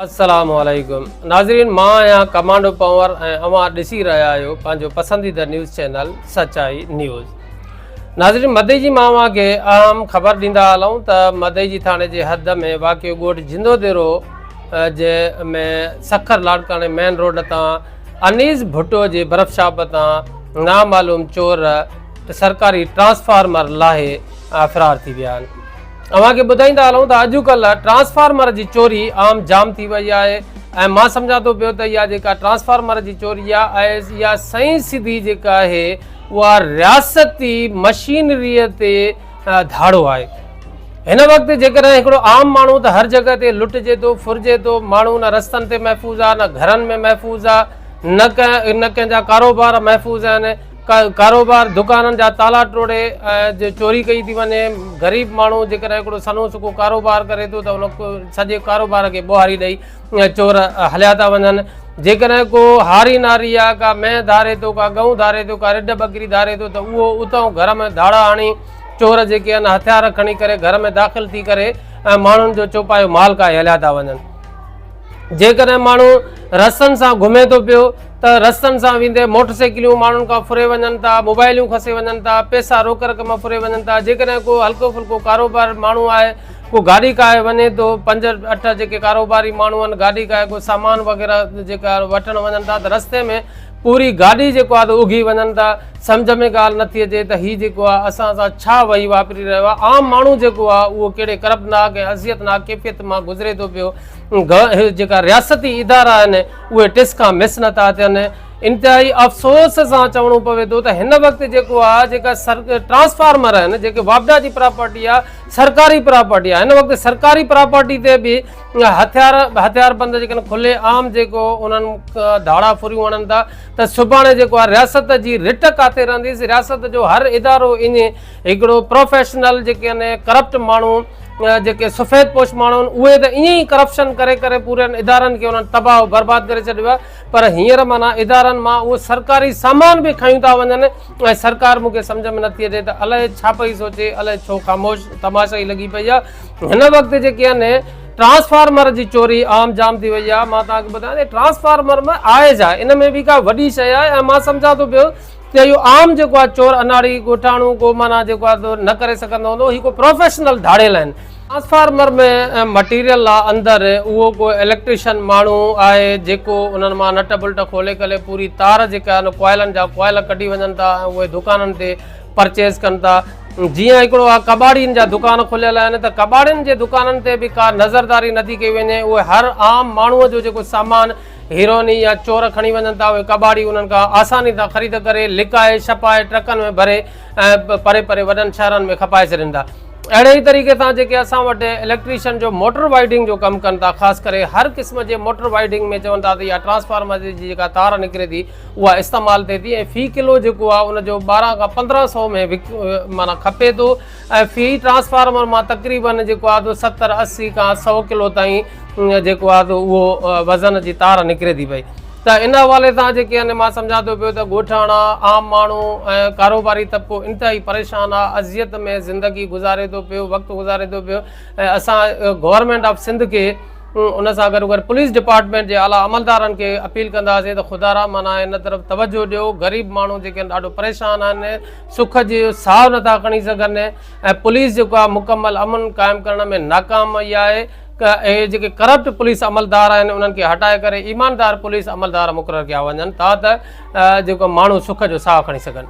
अस्सलामुअलैकुम नाज़रीन, मां आहियां कमांडो पंवर ऐं अवां ॾिसी रहिया आहियो पंहिंजो पसंदीदा न्यूज़ चैनल सचाई न्यूज़। नाज़रीन, मदई जी मावा खे अहम ख़बर ॾींदा हलूं त मदई जी थाणे जे हद में वाक़ियो ॻोठ जिंदोदेरो जे में सखर लाड़काने मेन रोड तां अनीस भुट्टो जे बर्फ़ शाप तां नामालूम चोर सरकारी ट्रांसफार्मर लाहे फ़रार थी विया आहिनि। अव्हांखे ॿुधाईंदा हलूं त अॼुकल्ह ट्रांसफार्मर जी चोरी आम जाम थी वई आहे ऐं मां सम्झां थो पियो त इहा जेका ट्रांसफार्मर जी चोरी आहे इहा सही सिधी जेका आहे उहा रियासती मशीनरीअ ते धाड़ो आहे। हिन वक़्तु जेकॾहिं हिकिड़ो आम माण्हू त हर जॻह ते लुटिजे थो फुरिजे थो, माण्हू न रस्तनि ते महफ़ूज़ आहे, न घरनि में महफ़ूज़ आहे, न कंहिंजा कारोबार महफ़ूज़ आहिनि। कारोबार दुकाननि जा ताला टोड़े चोरी कई थी वञे। ग़रीब माण्हू जेकॾहिं हिकिड़ो सनो सुको कारोबार करे थो त उन सॼे कारोबार खे ॿुहारी ॾेई चोर हलिया था वञनि। जेकॾहिं को हारी नारी आहे, का मेंह धारे थो, का गऊं धारे थो, का रिढ बकरी धारे थो, त उहो उतां घर में धाड़ा हणी चोर जेके आहिनि हथियार खणी करे घर में दाख़िल थी करे ऐं माण्हुनि जो चौपायो माल का हलिया था वञनि। जेकॾहिं माण्हू रस्तनि सां घुमे थो पियो त रस्तनि सां वेंदे मोटरसाइकिलियूं माण्हुनि खां फुरे वञनि था, मोबाइलियूं खसे वञनि था, पैसा रोक रक़म फुरे वञनि था। जेकॾहिं को हल्को फुल्को कारोबार माण्हू आहे, को गाॾी काए वञे थो, 5-8 जेके कारोबारी माण्हू आहिनि गाॾी काए को सामान वग़ैरह जेका वठणु वञनि था त रस्ते में पूरी गाॾी जेको आहे त उघी वञनि था। सम्झ में ॻाल्हि नथी अचे त हीअ जेको आहे असां सां छा वही वापरी रहियो आहे। आम माण्हू जेको आहे उहो कहिड़े करबनाक ऐं अज़ियतनाक कैफ़ियत मां गुज़रे थो पियो। जेका रियासती इदारा आहिनि उहे टिस खां मिस नथा थियनि। इंतिहाई अफ़सोस सां चवणो पवे थो त हिन वक़्तु जेको आहे जेका ट्रांसफार्मर आहिनि, जेके वापडा जी प्रॉपर्टी आहे, सरकारी प्रॉपर्टी आहे, हिन वक़्तु सरकारी प्रॉपर्टी ते बि हथियारबंद जेके खुले आम जेको उन्हनि धाड़ा फुरियूं हणनि था त सुभाणे जेको आहे रियासत जी रिट काथे रहंदीसि। रियासत जो हर इदारो इन हिकिड़ो प्रोफेशनल जेके आहिनि करप्ट माण्हू जेके सफ़ेद पोश माण्हू आहिनि उहे त ईअं ई करप्शन करे करे पूरनि इदारनि खे उन्हनि तबाह बर्बाद करे छॾियो आहे। पर हींअर माना इदारनि मां उहो सरकारी सामान बि खयूं था वञनि ऐं सरकार मूंखे सम्झ में नथी अचे त अलाए छा पई सोचे, अलाए छो ख़ामोश तमाशा ई लॻी पई आहे। हिन वक़्तु जेके आहिनि ट्रांसफार्मर जी चोरी आम जाम थी वई आहे। मां तव्हांखे ॿुधायां ट्रांसफार्मर में आहे छा, इन में बि का वॾी शइ आहे ऐं मां सम्झां थो पियो त इहो आम जेको आहे चोर अनाड़ी ॻोठाणो को माना जेको आहे न करे सघंदो हूंदो, हीअ को प्रोफेशनल धाड़ियल आहिनि। ट्रांसफार्मर में मटीरियल आहे अंदरि उहो को इलेक्ट्रिशियन माण्हू आहे जेको उन्हनि मां नट बुल्ट खोले करे पूरी तार जेका आहिनि कोयलनि जा कोयल कढी वञनि था ऐं उहे दुकाननि ते परचेज़ कनि था। जीअं हिकिड़ो आहे कबाड़ियुनि जा दुकान खुलियल आहिनि त कबाड़ियुनि जे दुकाननि ते बि का नज़रदारी नथी कई वञे। उहे हर आम माण्हूअ जो जेको सामान हीरोनी या चोर खणी वञनि था उहे कबाड़ी उन्हनि खां आसानी सां ख़रीद करे लिकाए छपाए ट्रकनि में भरे ऐं परे परे वॾनि शहरनि में खपाए छॾनि था। अहिड़े ई तरीक़े सां जेके असां वटि इलेक्ट्रीशियन जो मोटर वाइडिंग जो कमु कनि था, ख़ासि करे हर क़िस्म जे मोटर वाइडिंग में चवनि था त इहा ट्रांसफार्मर जी जेका तार निकिरे थी उहा इस्तेमालु थिए थी ऐं फ़ी किलो जेको आहे उनजो 1200 खां 1500 में माना खपे थो ऐं फ़ी ट्रांसफार्मर मां तक़रीबन जेको आहे 70-80 खां 100 किलो ताईं जेको आहे त उहो वज़न जी तार निकिरे थी पई। त इन हवाले सां जेके आहिनि मां सम्झां थो पियो त ॻोठाणा आम माण्हू ऐं कारोबारी तबिको इंतिहाई परेशान आहे, अज़ियत में ज़िंदगी गुज़ारे थो पियो, वक़्तु गुज़ारे थो पियो। ऐं असां गवर्नमेंट ऑफ सिंध खे उन सां गॾु पुलिस डिपार्टमेंट जे आला अमलदारनि खे अपील कंदासीं त ख़ुदा माना इन तरफ़ तवजो ॾियो। ग़रीब माण्हू जेके आहिनि ॾाढो परेशान आहिनि, सुख जो साह नथा खणी सघनि ऐं पुलिस जेको आहे मुकमल अमन क़ाइमु करण में नाकाम ई आहे। जेके करप्ट पुलिस अमलदार आहिनि उन्हनि खे हटाए करे ईमानदार पुलिस अमलदार मुक़ररु कया वञनि था त जेको माण्हू सुख जो साह खणी सघनि।